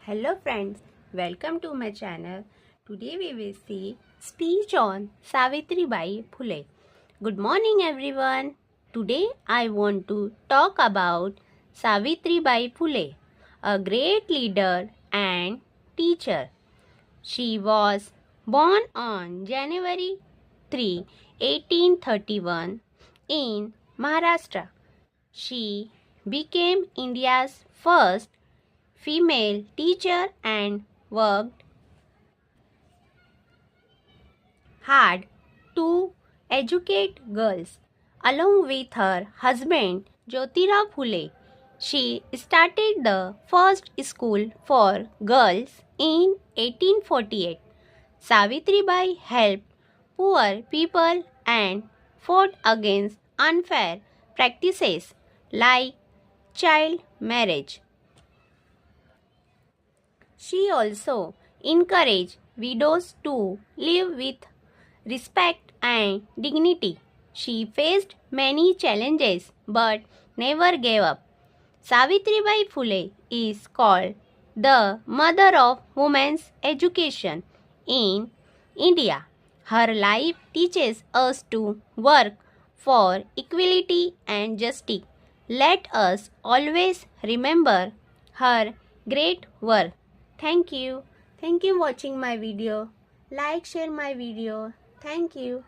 Hello friends, welcome to my channel. Today we will see speech on Savitribai Phule. Good morning everyone. Today I want to talk about Savitribai Phule, a great leader and teacher. She was born on January 3, 1831 in Maharashtra. She became India's first female teacher and worked hard to educate girls. Along with her husband Jyotirao Phule, she started the first school for girls in 1848. Savitribai helped poor people and fought against unfair practices like child marriage. She also encouraged widows to live with respect and dignity. She faced many challenges but never gave up. Savitribai Phule is called the mother of women's education in India. Her life teaches us to work for equality and justice. Let us always remember her great work. Thank you. Thank you watching my video. Like, share my video. Thank you.